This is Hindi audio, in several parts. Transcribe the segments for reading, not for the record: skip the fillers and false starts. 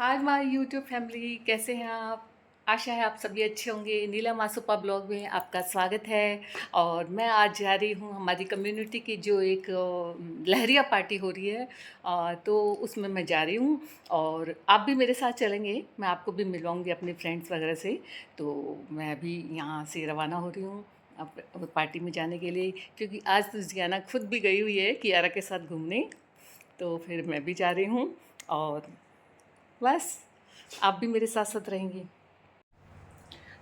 हाय माय यूट्यूब फैमिली, कैसे हैं आप? आशा है आप सभी अच्छे होंगे। नीलम आसोपा ब्लॉग में आपका स्वागत है। और मैं आज जा रही हूँ हमारी कम्युनिटी की जो एक लहरिया पार्टी हो रही है, तो उसमें मैं जा रही हूँ। और आप भी मेरे साथ चलेंगे, मैं आपको भी मिलवाऊँगी अपने फ्रेंड्स वगैरह से। तो मैं अभी यहाँ से रवाना हो रही हूँ अब पार्टी में जाने के लिए, क्योंकि आज तो जियाना खुद भी गई हुई है कियारा के साथ घूमने। तो फिर मैं भी जा रही हूँ और बस आप भी मेरे साथ साथ रहेंगी।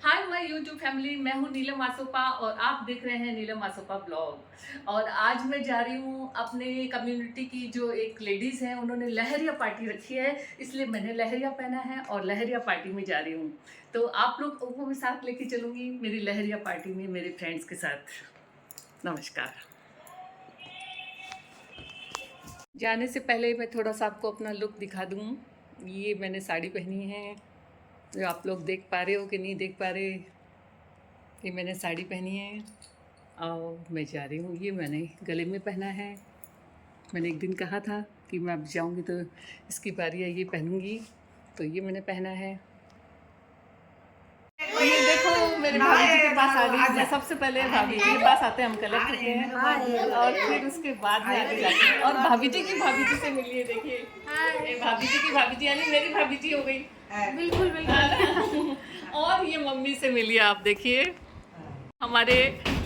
हाय माय यूट्यूब फैमिली, मैं हूँ नीलम आसोपा और आप देख रहे हैं नीलम आसोपा ब्लॉग। और आज मैं जा रही हूँ अपने कम्युनिटी की जो एक लेडीज़ हैं, उन्होंने लहरिया पार्टी रखी है, इसलिए मैंने लहरिया पहना है और लहरिया पार्टी में जा रही हूँ। तो आप लोगों को भी साथ लेके चलूँगी मेरी लहरिया पार्टी में मेरे फ्रेंड्स के साथ। नमस्कार। जाने से पहले मैं थोड़ा सा आपको अपना लुक दिखा दूँ। ये मैंने साड़ी पहनी है, जो आप लोग देख पा रहे हो कि नहीं देख पा रहे। ये मैंने साड़ी पहनी है और मैं जा रही हूँ। ये मैंने गले में पहना है। मैंने एक दिन कहा था कि मैं अब जाऊँगी तो इसकी बारी है, ये पहनूँगी, तो ये मैंने पहना है। ये देखो मेरे भाभी जी के पास आ गई। मैं सबसे पहले भाभी जी के पास आते हैं, हम कलेक्ट करते हैं और फिर उसके बाद में आगे जाते हैं। और भाभी जी की भाभी जी से मिलिए, देखिए ये भाभी जी की भाभी जी यानी मेरी भाभी जी हो गई। बिल्कुल बिल्कुल। और ये मम्मी से मिलिए, आप देखिए हमारे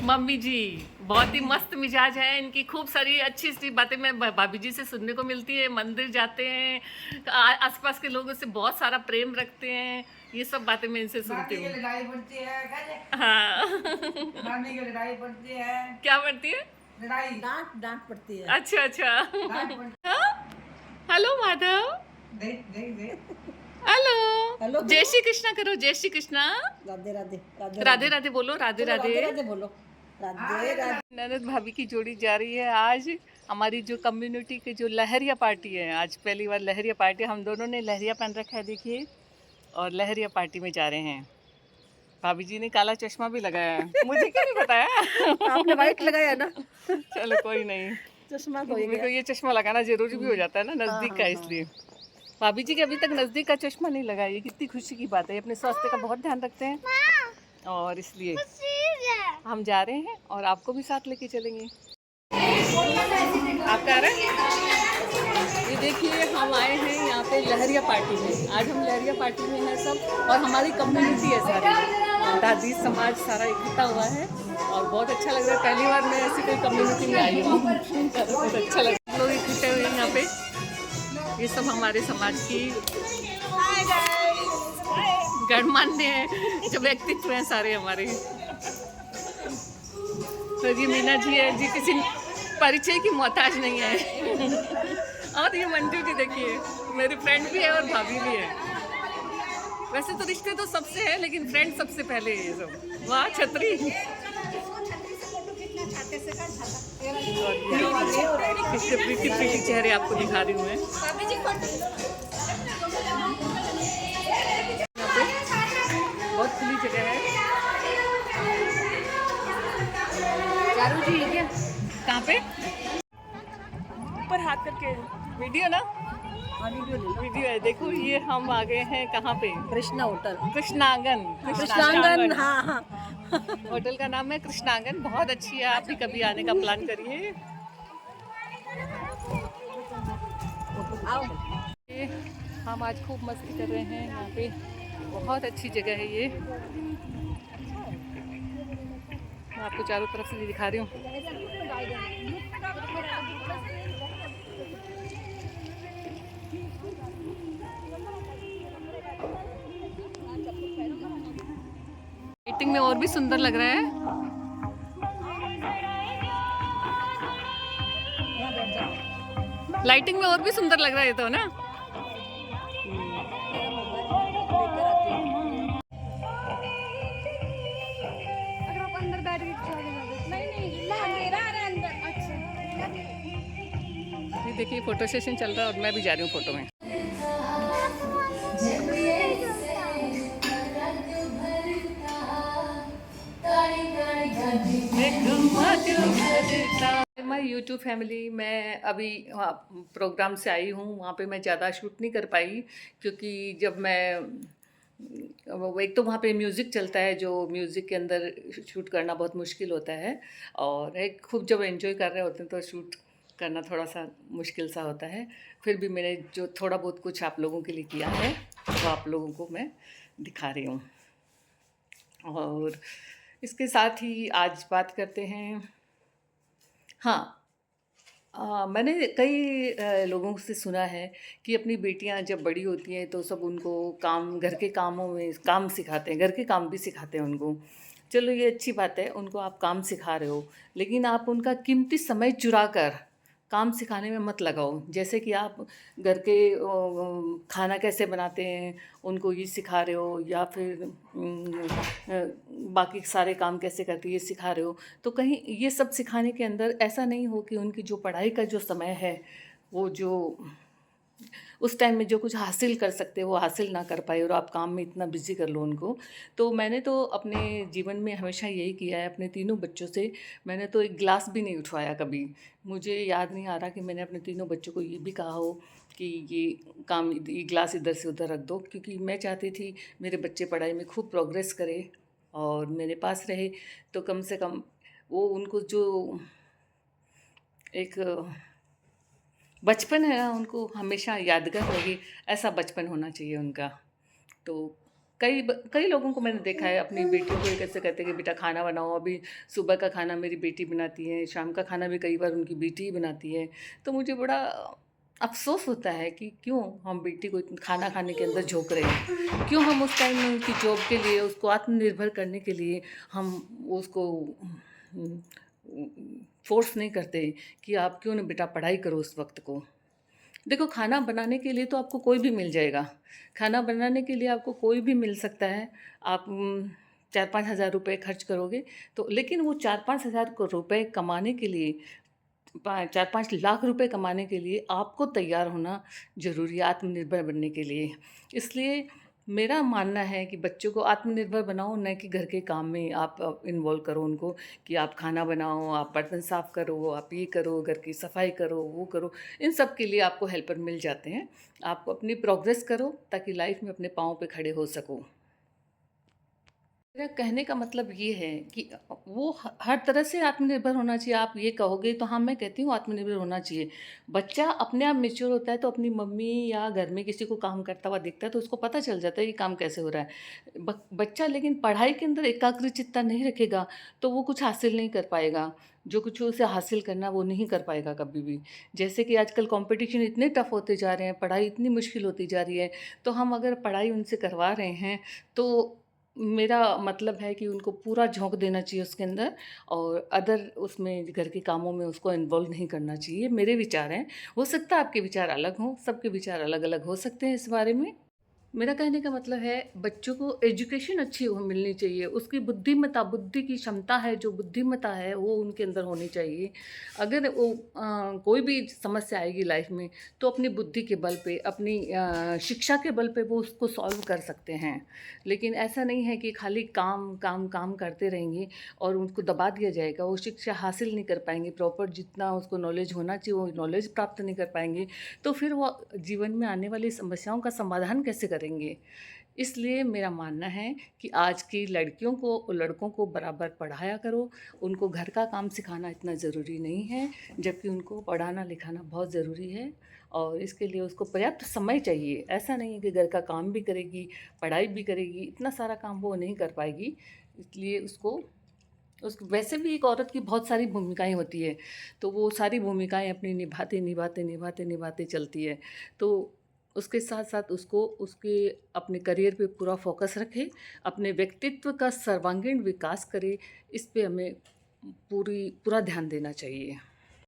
मम्मी जी बहुत ही मस्त मिजाज है। इनकी खूब सारी अच्छी अच्छी बातें मैं भाभी जी से सुनने को मिलती है। मंदिर जाते हैं, आसपास के लोगों से बहुत सारा प्रेम रखते हैं, ये सब बातें मैं इनसे सुनती हूँ। लड़ाई पड़ती है, हाँ। नानी की लड़ाई पड़ती है। क्या पड़ती है? लड़ाई, डांट डांट पड़ती है। अच्छा अच्छा। हेलो माधव, हेलो हेलो, जय श्री कृष्णा करो, जय श्री कृष्णा। राधे राधे राधे राधे बोलो, राधे राधे राधे बोलो, राधे राधे। ननद भाभी की जोड़ी जा रही है आज हमारी जो कम्युनिटी की जो लहरिया पार्टी है। आज पहली बार लहरिया पार्टी, हम दोनों ने लहरिया पहन रखा है, देखिए, और लहरिया पार्टी में जा रहे हैं। भाभी जी ने काला चश्मा भी लगाया है, मुझे क्यों नहीं बताया? आपने वाइट लगाया ना। चलो कोई नहीं, चश्मा मेरे को ये चश्मा लगाना जरूरी भी हो जाता है ना, नजदीक का, इसलिए। भाभी जी के अभी तक नज़दीक का चश्मा नहीं लगाया, ये कितनी खुशी की बात है। अपने स्वास्थ्य का बहुत ध्यान रखते हैं और इसलिए हम जा रहे हैं और आपको भी साथ लेके चलेंगे। आप कह रहे हैं? ये देखिए हम आए हैं यहाँ पे लहरिया पार्टी में। आज हम लहरिया पार्टी में हैं सब, और हमारी कम्युनिटी है सारी, दादी समाज सारा इकट्ठा हुआ है और बहुत अच्छा लग रहा है। पहली बार मैं ऐसी कोई कम्युनिटी में आई हूँ, बहुत अच्छा लग रहा है। लोग इकट्ठे हुए हैं यहाँ पे, ये सब हमारे समाज की गणमान्य जो व्यक्तित्व हैं सारे हमारे। तो ये मीना जी है जी, किसी परिचय की मोहताज नहीं है। और ये मंजू जी देखिए, मेरी फ्रेंड भी है और भाभी भी है। वैसे तो रिश्ते तो सबसे है, लेकिन फ्रेंड सबसे पहले है ये सब। वाह छतरी। कितने प्रीति प्रीति चेहरे आपको दिखा रही हूँ मैं। बहुत खुली जगह है। चारू जी ये क्या? कहाँ पे? ऊपर हाथ करके वीडियो ना? वीडियो है। देखो ये हम आ गए हैं कहाँ पे? कृष्णा होटल, कृष्णांगन। कृष्णांगन, हाँ हाँ। होटल का नाम है कृष्णांगन, बहुत अच्छी है। आप भी कभी आने का प्लान करिए। हम आज खूब मस्ती कर रहे हैं यहाँ पे, बहुत अच्छी जगह है ये। मैं आपको चारों तरफ से दिखा रही हूँ। लाइटिंग में और भी सुंदर लग रहा है। लाइटिंग में और भी सुंदर लग रहा है ये तो ना। अगर आप अंदर बैठ ये देखिए फोटो सेशन चल रहा है और मैं भी जा रही हूँ फोटो में। माय यूट्यूब फैमिली, मैं अभी प्रोग्राम से आई हूँ। वहाँ पे मैं ज़्यादा शूट नहीं कर पाई क्योंकि जब मैं वो एक तो वहाँ पे म्यूज़िक चलता है, जो म्यूज़िक के अंदर शूट करना बहुत मुश्किल होता है, और एक खूब जब एंजॉय कर रहे होते हैं तो शूट करना थोड़ा-सा मुश्किल सा होता है। फिर भी मैंने जो थोड़ा बहुत कुछ आप लोगों के लिए किया है, वो आप लोगों को मैं दिखा रही हूँ। और इसके साथ ही आज बात करते हैं। हाँ, मैंने कई लोगों से सुना है कि अपनी बेटियां जब बड़ी होती हैं तो सब उनको काम, घर के कामों में काम सिखाते हैं, घर के काम भी सिखाते हैं उनको। चलो ये अच्छी बात है, उनको आप काम सिखा रहे हो, लेकिन आप उनका कीमती समय चुरा कर काम सिखाने में मत लगाओ। जैसे कि आप घर के खाना कैसे बनाते हैं उनको ये सिखा रहे हो, या फिर बाकी सारे काम कैसे करते हैं ये सिखा रहे हो, तो कहीं ये सब सिखाने के अंदर ऐसा नहीं हो कि उनकी जो पढ़ाई का जो समय है, वो जो उस टाइम में जो कुछ हासिल कर सकते हैं वो हासिल ना कर पाए और आप काम में इतना बिज़ी कर लो उनको। तो मैंने तो अपने जीवन में हमेशा यही किया है अपने तीनों बच्चों से। मैंने तो एक गिलास भी नहीं उठवाया कभी। मुझे याद नहीं आ रहा कि मैंने अपने तीनों बच्चों को ये भी कहा हो कि ये काम, ये गिलास इधर से उधर रख दो, क्योंकि मैं चाहती थी मेरे बच्चे पढ़ाई में खूब प्रोग्रेस करें और मेरे पास रहे, तो कम से कम वो उनको जो एक बचपन है ना, उनको हमेशा यादगार रहे, ऐसा बचपन होना चाहिए उनका। तो कई लोगों को मैंने देखा है अपनी बेटियों को ये कैसे कहते हैं कि बेटा खाना बनाओ। अभी सुबह का खाना मेरी बेटी बनाती है, शाम का खाना भी कई बार उनकी बेटी ही बनाती है। तो मुझे बड़ा अफ़सोस होता है कि क्यों हम बेटी को खाना खाने के अंदर झोंक रहे हैं? क्यों हम उस टाइम में उनकी जॉब के लिए, उसको आत्मनिर्भर करने के लिए हम उसको उम, फ़ोर्स नहीं करते कि आप क्यों ना बेटा पढ़ाई करो उस वक़्त को। देखो, खाना बनाने के लिए तो आपको कोई भी मिल जाएगा। खाना बनाने के लिए आपको कोई भी मिल सकता है। आप 4-5 हज़ार रुपए खर्च करोगे तो, लेकिन वो 4-5 हज़ार को रुपए कमाने के लिए, पा 4-5 लाख रुपए कमाने के लिए आपको तैयार होना ज़रूरी है, आत्मनिर्भर बनने के लिए। इसलिए मेरा मानना है कि बच्चों को आत्मनिर्भर बनाओ, ना कि घर के काम में आप इन्वॉल्व करो उनको, कि आप खाना बनाओ, आप बर्तन साफ़ करो, आप ये करो, घर की सफाई करो, वो करो। इन सब के लिए आपको हेल्पर मिल जाते हैं। आप अपनी प्रोग्रेस करो ताकि लाइफ में अपने पाँव पे खड़े हो सको। मेरा कहने का मतलब ये है कि वो हर तरह से आत्मनिर्भर होना चाहिए। आप ये कहोगे तो हाँ, मैं कहती हूँ आत्मनिर्भर होना चाहिए। बच्चा अपने आप मैच्योर होता है तो अपनी मम्मी या घर में किसी को काम करता हुआ दिखता है तो उसको पता चल जाता है कि काम कैसे हो रहा है। बच्चा लेकिन पढ़ाई के अंदर एकाग्रचित्ता नहीं रखेगा तो वो कुछ हासिल नहीं कर पाएगा। जो कुछ उसे हासिल करना वो नहीं कर पाएगा कभी भी। जैसे कि आजकल कॉम्पिटिशन इतने टफ होते जा रहे हैं, पढ़ाई इतनी मुश्किल होती जा रही है, तो हम अगर पढ़ाई उनसे करवा रहे हैं तो मेरा मतलब है कि उनको पूरा झोंक देना चाहिए उसके अंदर, और अदर उसमें घर के कामों में उसको इन्वॉल्व नहीं करना चाहिए। मेरे विचार हैं। हो सकता है आपके विचार अलग हों, सबके विचार अलग-अलग हो सकते हैं इस बारे में। मेरा कहने का मतलब है बच्चों को एजुकेशन अच्छी हो मिलनी चाहिए, उसकी बुद्धिमत्ता, बुद्धि की क्षमता है, जो बुद्धिमत्ता है वो उनके अंदर होनी चाहिए। अगर वो कोई भी समस्या आएगी लाइफ में तो अपनी बुद्धि के बल पे, अपनी शिक्षा के बल पे वो उसको सॉल्व कर सकते हैं। लेकिन ऐसा नहीं है कि खाली काम काम काम करते रहेंगे और उनको दबा दिया जाएगा, वो शिक्षा हासिल नहीं कर पाएंगे, प्रॉपर जितना उसको नॉलेज होना चाहिए वो नॉलेज प्राप्त नहीं कर पाएंगे, तो फिर वो जीवन में आने वाली समस्याओं का समाधान कैसे करेंगे? इसलिए मेरा मानना है कि आज की लड़कियों को और लड़कों को बराबर पढ़ाया करो। उनको घर का काम सिखाना इतना ज़रूरी नहीं है, जबकि उनको पढ़ाना लिखाना बहुत ज़रूरी है, और इसके लिए उसको पर्याप्त समय चाहिए। ऐसा नहीं है कि घर का काम भी करेगी, पढ़ाई भी करेगी, इतना सारा काम वो नहीं कर पाएगी। इसलिए वैसे भी एक औरत की बहुत सारी भूमिकाएँ होती है, तो वो सारी भूमिकाएँ अपनी निभाते चलती है। तो उसके साथ-साथ उसको उसके अपने करियर पे पूरा फ़ोकस रखे, अपने व्यक्तित्व का सर्वांगीण विकास करे, इस पे हमें पूरा ध्यान देना चाहिए।